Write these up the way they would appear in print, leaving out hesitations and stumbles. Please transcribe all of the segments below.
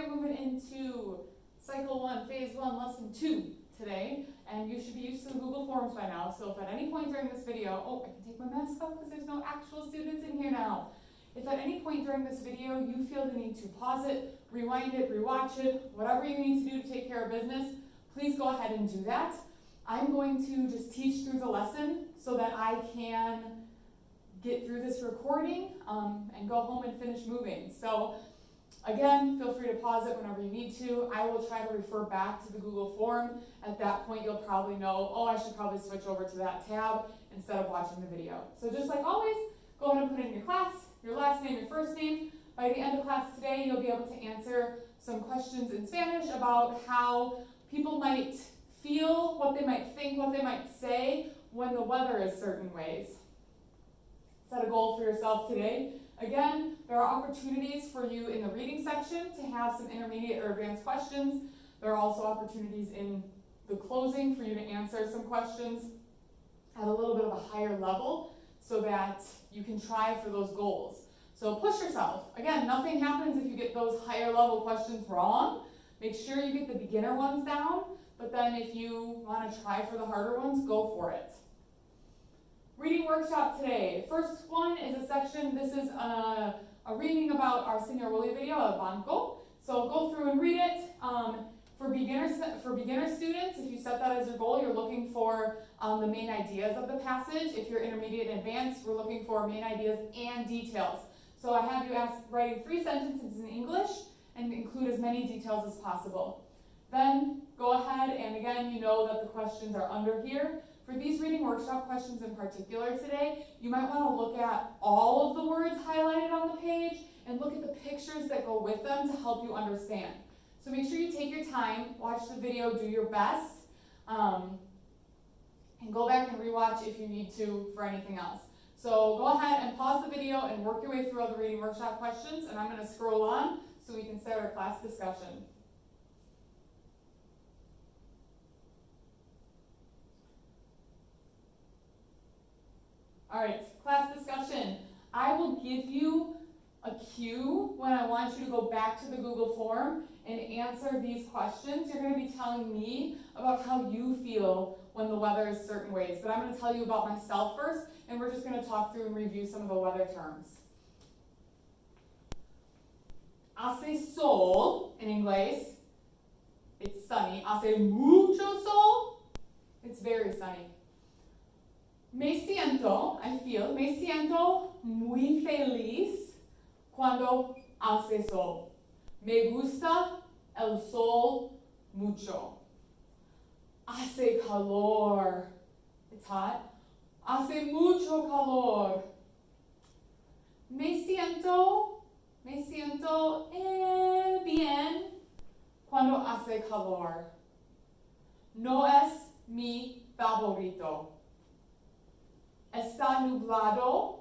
are moving into Cycle 1, Phase 1, Lesson 2 today, and you should be used to the Google Forms by now. So if at any point during this video, oh, I can take my mask off because there's no actual students in here now. If at any point during this video you feel the need to pause it, rewind it, rewatch it, whatever you need to do to take care of business, please go ahead and do that. I'm going to just teach through the lesson so that I can get through this recording and go home and finish moving. So again, feel free to pause it whenever you need to. I will try to refer back to the Google form. At that point, you'll probably know, oh, I should probably switch over to that tab instead of watching the video. So just like always, go ahead and put in your class, your last name, your first name. By the end of class today, you'll be able to answer some questions in Spanish about how people might feel, what they might think, what they might say when the weather is certain ways. Set a goal for yourself today. Again, there are opportunities for you in the reading section to have some intermediate or advanced questions. There are also opportunities in the closing for you to answer some questions at a little bit of a higher level so that you can try for those goals. So push yourself. Again, nothing happens if you get those higher level questions wrong. Make sure you get the beginner ones down, but then if you want to try for the harder ones, go for it. Reading workshop today. First one is a section, this is a reading about our Señor Willy video, El Banco. So go through and read it. For beginner students, if you set that as your goal, you're looking for the main ideas of the passage. If you're intermediate and advanced, we're looking for main ideas and details. So I have you writing 3 sentences in English and include as many details as possible. Then go ahead and again, you know that the questions are under here. For these reading workshop questions in particular today, you might want to look at all of the words highlighted on the page and look at the pictures that go with them to help you understand. So make sure you take your time, watch the video, do your best, and go back and rewatch if you need to for anything else. So go ahead and pause the video and work your way through all the reading workshop questions, and I'm going to scroll on so we can start our class discussion. All right, class discussion. I will give you a cue when I want you to go back to the Google form and answer these questions. You're going to be telling me about how you feel when the weather is certain ways. But I'm going to tell you about myself first, and we're just going to talk through and review some of the weather terms. Hace sol, in English, it's sunny. Hace mucho sol, it's very sunny. Me siento, I feel, me siento muy feliz cuando hace sol. Me gusta el sol mucho. Hace calor, it's hot. Hace mucho calor. Me siento bien cuando hace calor. No es mi favorito. Está nublado.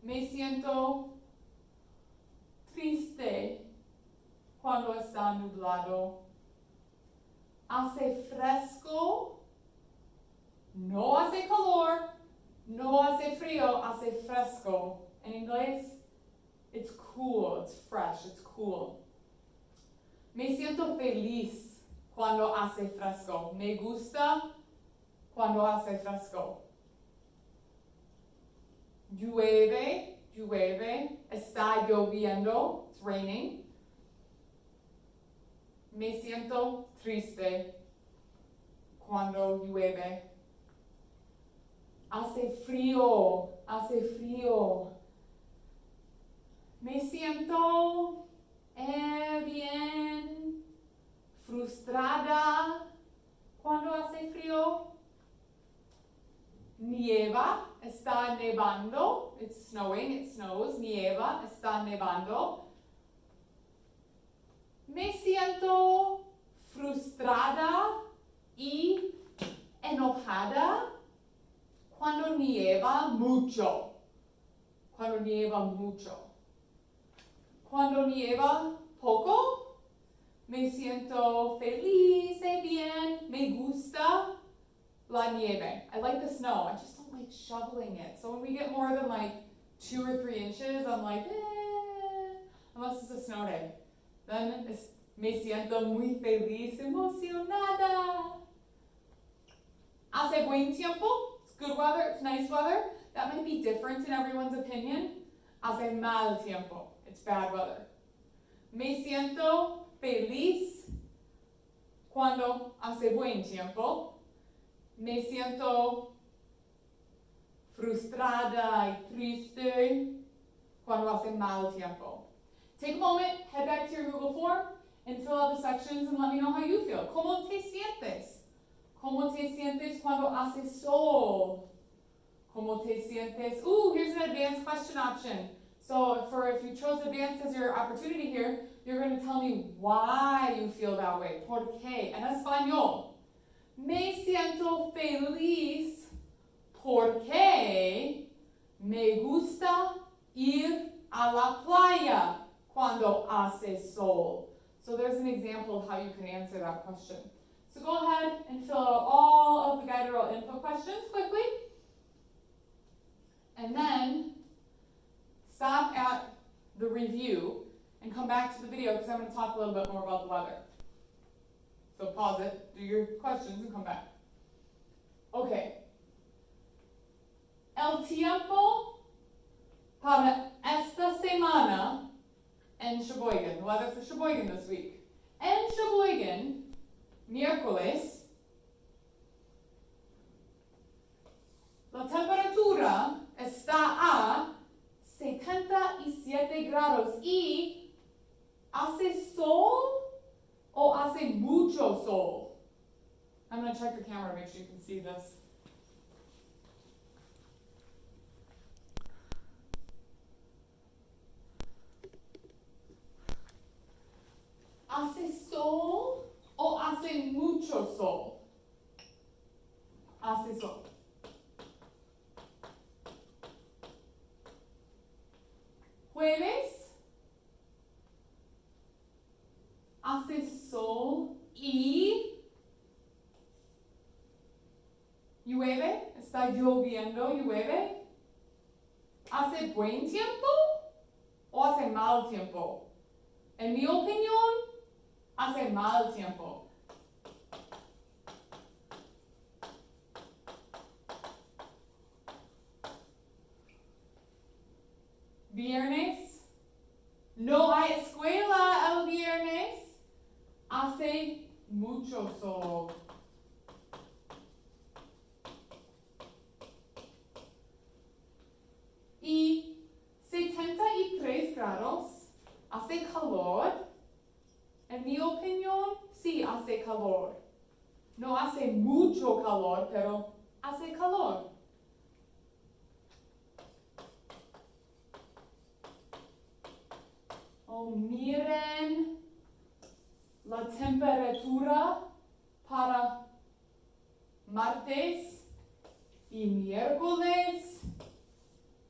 Me siento triste cuando está nublado. Hace fresco. No hace calor. No hace frío. Hace fresco. In English, it's cool. It's fresh. It's cool. Me siento feliz cuando hace fresco. Me gusta cuando hace fresco. Llueve, está lloviendo, it's raining. Me siento triste cuando llueve. Hace frío. Me siento bien frustrada cuando hace frío. Nieva, está nevando. It's snowing, it snows. Nieva, está nevando. Me siento frustrada y enojada cuando nieva mucho. Cuando nieva mucho. Cuando nieva poco, me siento feliz y bien. Me gusta la nieve. I like the snow. I just don't like shoveling it. So when we get more than like 2 or 3 inches, I'm like, unless it's a snow day. Then me siento muy feliz, emocionada. Hace buen tiempo. It's good weather, it's nice weather. That might be different in everyone's opinion. Hace mal tiempo. It's bad weather. Me siento feliz cuando hace buen tiempo. Me siento frustrada y triste cuando hace mal tiempo. Take a moment, head back to your Google form, and fill out the sections and let me know how you feel. ¿Cómo te sientes? ¿Cómo te sientes cuando hace sol? ¿Cómo te sientes? Ooh, here's an advanced question option. So if you chose advanced as your opportunity here, you're going to tell me why you feel that way. ¿Por qué? En español. Me siento feliz porque me gusta ir a la playa cuando hace sol. So there's an example of how you can answer that question. So go ahead and fill out all of the guided oral input questions quickly. And then stop at the review and come back to the video because I'm going to talk a little bit more about the weather. So pause it, do your questions, and come back. Okay. El tiempo para esta semana en Sheboygan. The weather for Sheboygan this week. En Sheboygan, miércoles, la temperatura está a 77 grados y hace sol o hace mucho sol. I'm going to check the camera to make sure you can see this. ¿Hace sol o hace mucho sol? Hace sol. Jueves, hace sol y llueve, está lloviendo, llueve. ¿Hace buen tiempo o hace mal tiempo? En mi opinión, hace mal tiempo. Viernes, no hay escuela el viernes, hace mucho sol. Y 73 grados, hace calor. En mi opinión, sí hace calor. No hace mucho calor, pero hace calor. Oh, miren la temperatura para martes y miércoles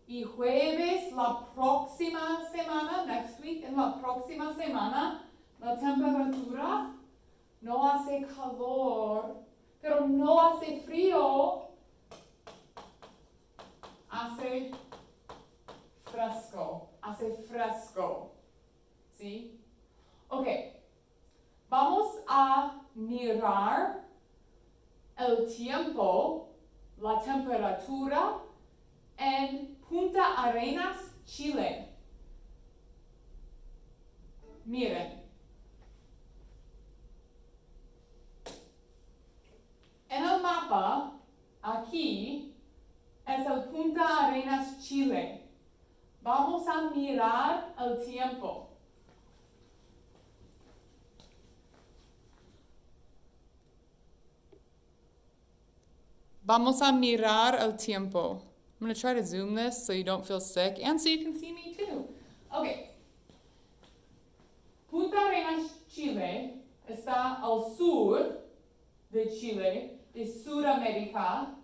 y jueves, la próxima semana, next week, en la próxima semana, la temperatura no hace calor, pero no hace frío, hace fresco. ¿Sí? Ok, vamos a mirar el tiempo, la temperatura en Punta Arenas, Chile. Miren. En el mapa, aquí, es el Punta Arenas, Chile. Vamos a mirar el tiempo. Vamos a mirar el tiempo. I'm going to try to zoom this so you don't feel sick and so you can see me too. Okay. Punta Arenas, Chile, está al sur de Chile, de Sudamérica.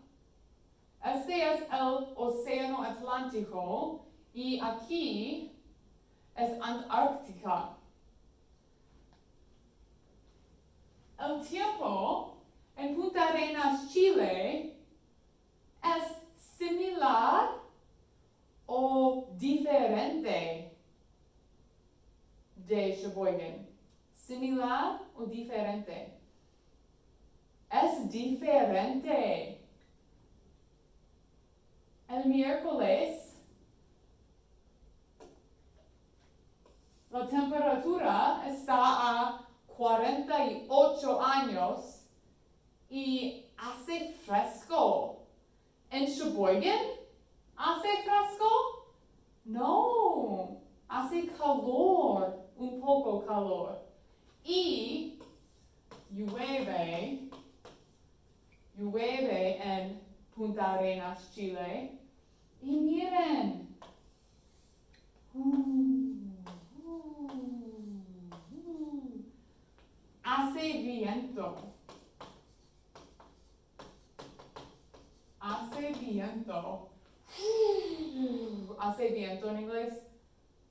Este es el Océano Atlántico y aquí es Antártica. El tiempo en Punta Arenas, Chile, es similar o diferente. de Sheboygan? ¿Similar o diferente? Es diferente. El miércoles, la temperatura está a 48 años y hace fresco. ¿En Sheboygan hace fresco? No, hace calor, un poco calor. Y llueve en Punta Arenas, Chile. Y miren, hace viento. Hace viento. Hace viento en inglés.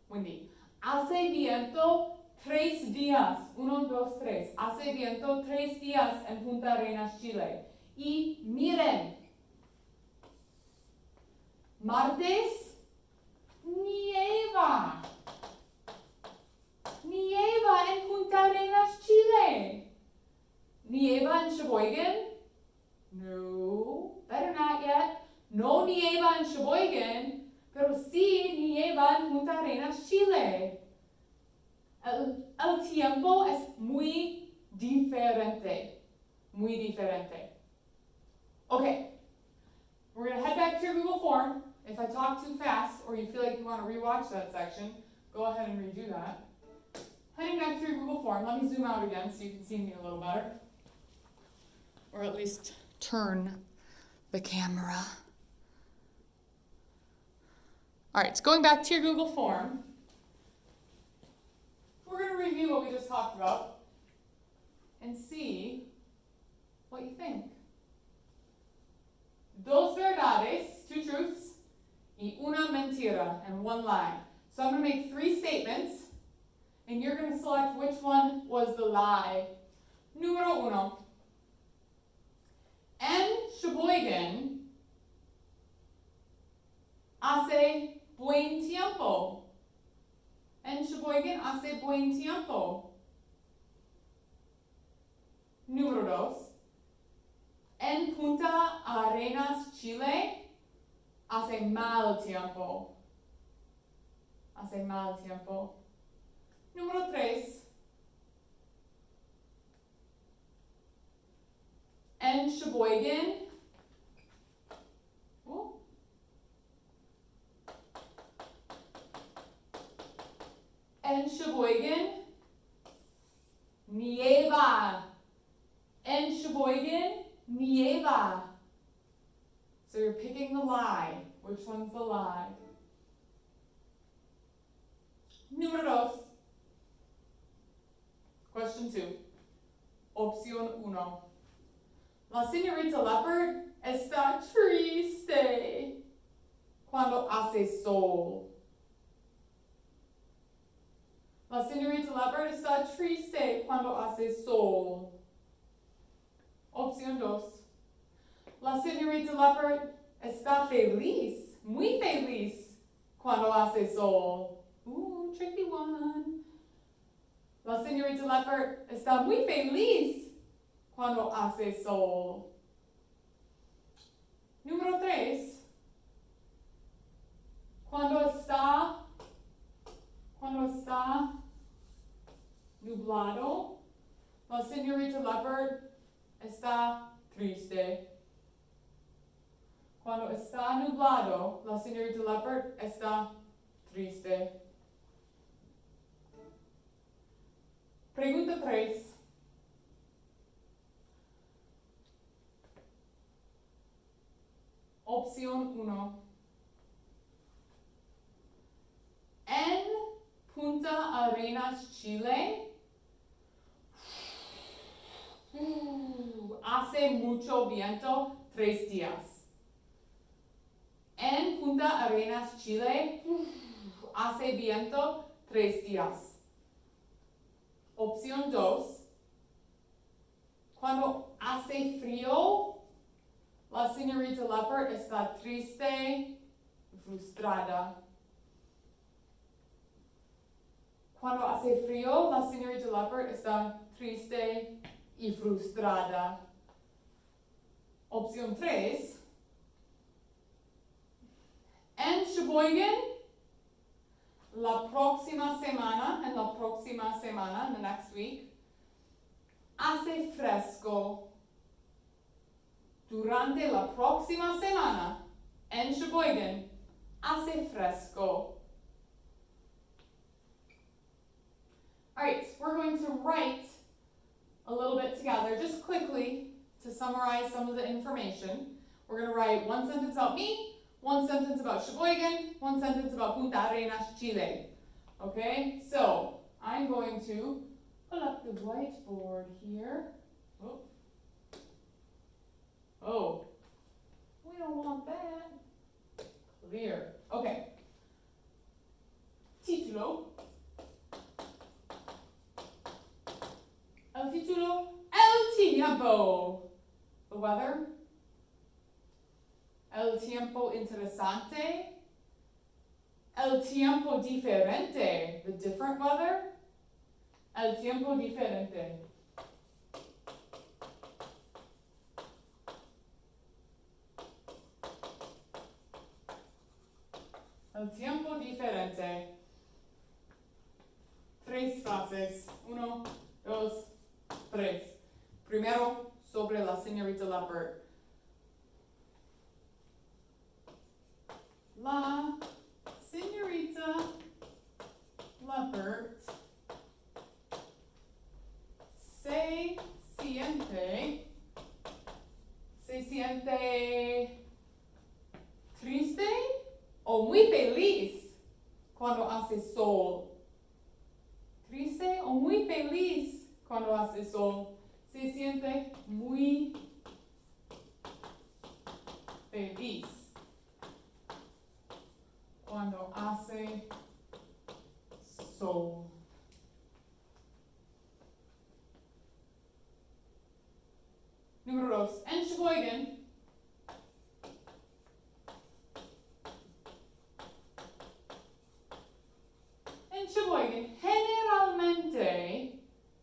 Windy. Hace viento 3 días. 1, 2, 3. Hace viento 3 días en Punta Arenas, Chile. Y miren. Martes, nieva. Nieva en Punta Arenas, Chile. Nieva en Sheboygan? No, better not yet. No nieva en Sheboygan, pero sí nieva en Punta Arenas, Chile. El tiempo es muy diferente. Muy diferente. Okay, we're going to head back to your Google form. If I talk too fast or you feel like you want to rewatch that section, go ahead and redo that. Heading back to your Google form, let me zoom out again so you can see me a little better. Or at least turn the camera. All right, so going back to your Google form, we're going to review what we just talked about and see what you think. Dos verdades, 2 truths, y una mentira, and 1 lie. So I'm going to make 3 statements, and you're going to select which one was the lie. Número 1. En Sheboygan hace buen tiempo. En Sheboygan hace buen tiempo. Número 2. En Punta Arenas, Chile, hace mal tiempo. Hace mal tiempo. Número 3. En Sheboygan, nieva. En Sheboygan, nieva. So you're picking the lie. Which one's the lie? Número 2. Question 2. Opción 1. La señorita Leopard está triste cuando hace sol. La señorita Leopard está triste cuando hace sol. Opción 2. La señorita Leopard está feliz, muy feliz, cuando hace sol. Ooh, tricky one. La señorita Leopard está muy feliz cuando hace sol. Número 3. Cuando está nublado, la señorita Leopard está triste. Cuando está nublado, la señorita Leopard está triste. Pregunta 3. Opción 1. En Punta Arenas, Chile, hace mucho viento 3 días. En Punta Arenas, Chile, hace viento 3 días. Opción 2. Cuando hace frío, la señorita Leopard está triste, frustrada. Cuando hace frío, la señorita Leopard está triste y frustrada. Opción 3. En Sheboygan, en la próxima semana, the next week, hace fresco. Durante la próxima semana, en Sheboygan, hace fresco. All right, we're going to write a little bit together, just quickly, to summarize some of the information. We're going to write one sentence about me, one sentence about Sheboygan, one sentence about Punta Arenas, Chile. Okay, so I'm going to pull up the whiteboard here. Oh, we don't want that. Clear. Okay. Título. El título, El Tiempo. The weather. El tiempo interesante. El tiempo diferente. The different weather. El tiempo diferente. El tiempo diferente. 3 frases. 1, 2, 3. Primero, sobre la señorita Leopard. La señorita Leopard se siente triste o muy feliz cuando hace sol. Triste o muy feliz cuando hace sol. Se siente muy feliz cuando hace sol. Número 2. En Sheboygan,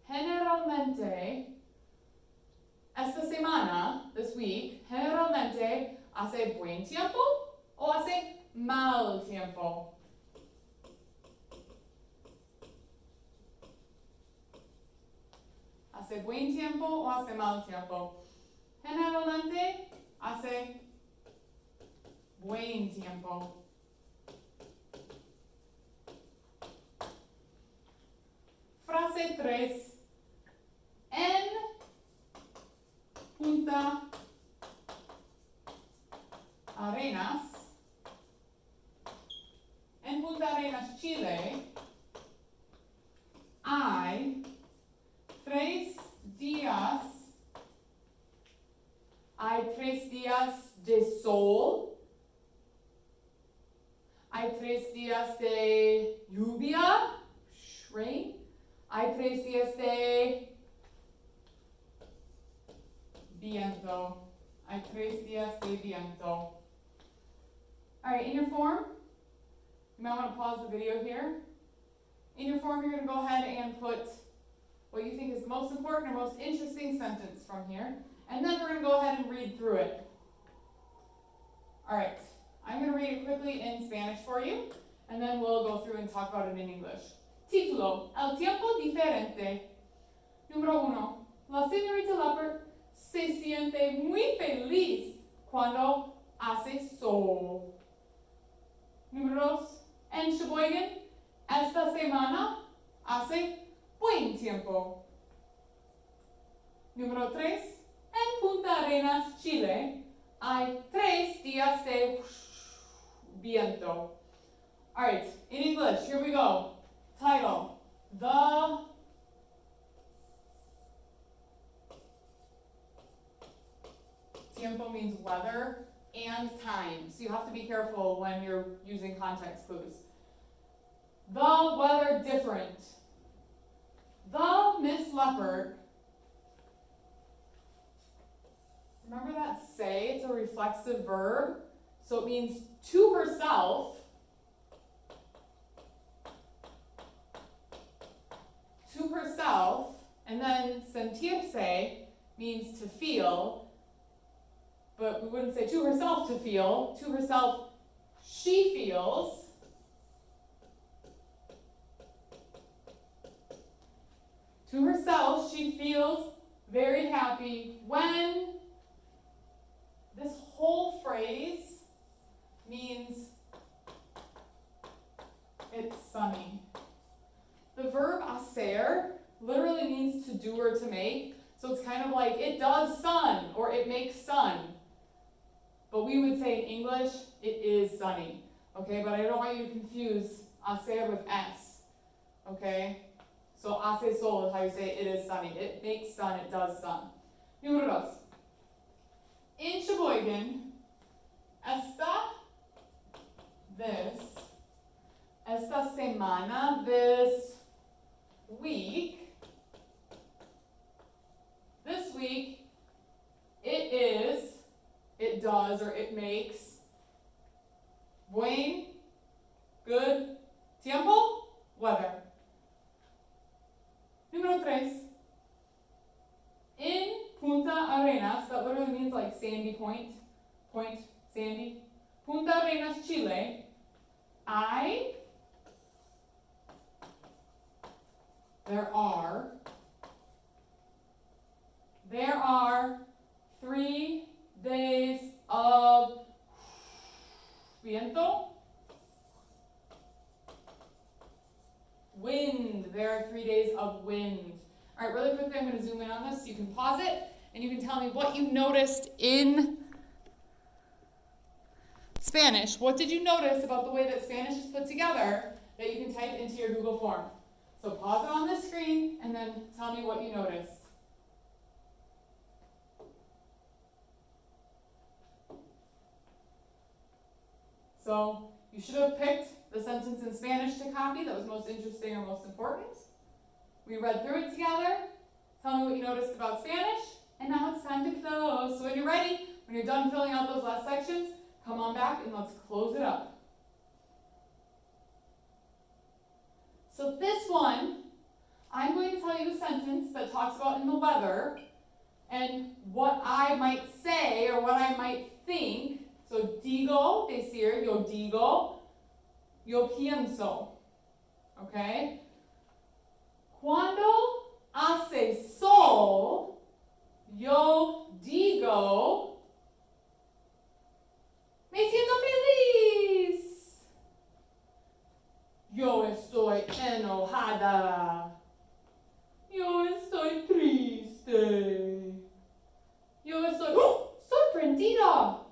generalmente, esta semana, this week, generalmente hace buen tiempo o hace mal tiempo. ¿Hace buen tiempo o hace mal tiempo? Generalmente hace buen tiempo. Frase 3. En Punta Arenas, Chile, hay 3 días de sol, hay 3 días de lluvia, rain, hay 3 días de viento. Hay 3 días de viento. All right, in your form, you might want to pause the video here. In your form, you're going to go ahead and put what you think is the most important or most interesting sentence from here. And then we're going to go ahead and read through it. All right, I'm going to read it quickly in Spanish for you, and then we'll go through and talk about it in English. Título, El Tiempo Diferente. Número 1. La señorita Leopard se siente muy feliz cuando hace sol. Número 2. En Sheboygan, esta semana hace buen tiempo. Número 3. En Punta Arenas, Chile, hay 3 días de viento. All right, in English, here we go. Title, The Tiempo means weather and time, so you have to be careful when you're using context clues. The weather different. The Miss Leopard. Remember that say? It's a reflexive verb, so it means to herself. say means to feel, but we wouldn't say to herself to feel. To herself, she feels. To herself, she feels very happy when. This whole phrase means it's sunny. The verb hacer literally means to do or to make. So it's kind of like it does sun or it makes sun. But we would say in English, it is sunny. Okay, but I don't want you to confuse hacer with s. Okay? So hace sol is how you say it is sunny. It makes sun, it does sun. Número dos. In Sheboygan, esta semana, this week, it does, or it makes, buen, good, tiempo, weather. Número tres. In Punta Arenas, that literally means like sandy point, sandy. Punta Arenas, Chile, there are 3 days of viento, wind. There are 3 days of wind. All right, really quickly, I'm going to zoom in on this so you can pause it and you can tell me what you noticed in Spanish. What did you notice about the way that Spanish is put together that you can type into your Google form? So pause it on the screen and then tell me what you noticed. So you should have picked the sentence in Spanish to copy that was most interesting or most important. We read through it together. Tell me what you noticed about Spanish. And now it's time to close. So when you're ready, when you're done filling out those last sections, come on back and let's close it up. So this one, I'm going to tell you a sentence that talks about in the weather and what I might say or what I might think. So digo, decir, yo digo, yo pienso. Okay? Cuando hace sol, yo digo, me siento feliz. Yo estoy enojada. Yo estoy triste. Yo estoy sorprendida.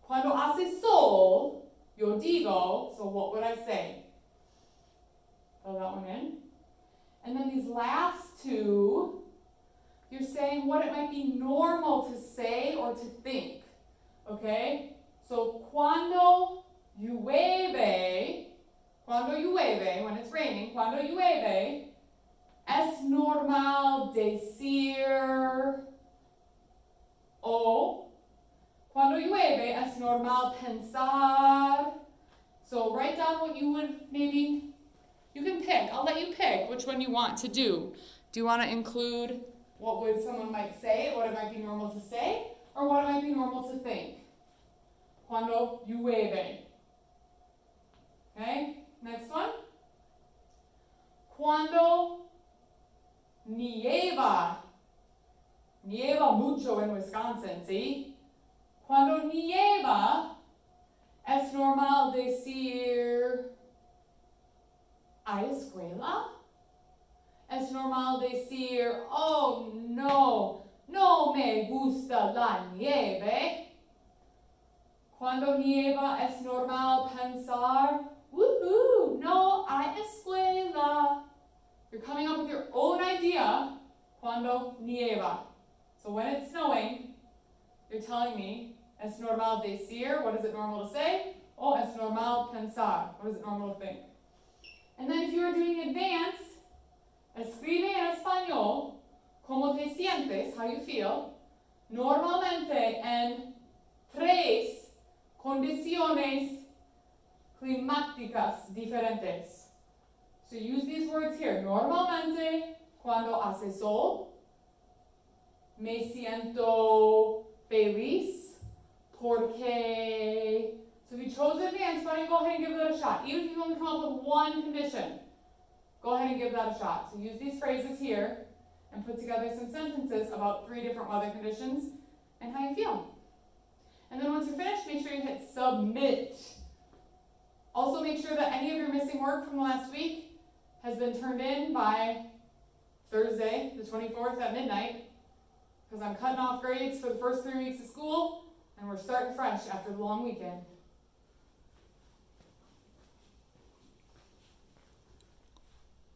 Cuando hace sol, yo digo, so what would I say? Fill that one in. And then these last two, you're saying what it might be normal to say or to think. Okay? So cuando llueve, when it's raining, cuando llueve, es normal decir, o cuando llueve, es normal pensar. So write down what you would maybe, you can pick. I'll let you pick which one you want to do. Do you want to include what would someone might say, what it might be normal to say, or what it might be normal to think? Cuando llueve. Okay, next one. Cuando nieva. Nieva mucho en Wisconsin, ¿sí? Cuando nieva, es normal decir, ¿hay escuela? Es normal decir, oh no, no me gusta la nieve. Cuando nieva es normal pensar, woohoo, no hay escuela. You're coming up with your own idea. Cuando nieva. So when it's snowing, you're telling me, es normal decir, what is it normal to say? Oh, es normal pensar, what is it normal to think? And then if you are doing advanced, escribe en español, como te sientes, how you feel, normalmente en 3 condiciones climáticas diferentes. So use these words here, normalmente, Cuando hace sol. Me siento feliz. Porque. So if you chose advanced, why don't you go ahead and give that a shot? Even if you only come up with one condition, go ahead and give that a shot. So use these phrases here and put together some sentences about 3 different weather conditions and how you feel. And then once you're finished, make sure you hit submit. Also make sure that any of your missing work from last week has been turned in by Thursday, the 24th at midnight, because I'm cutting off grades for the first 3 weeks of school, and we're starting fresh after the long weekend.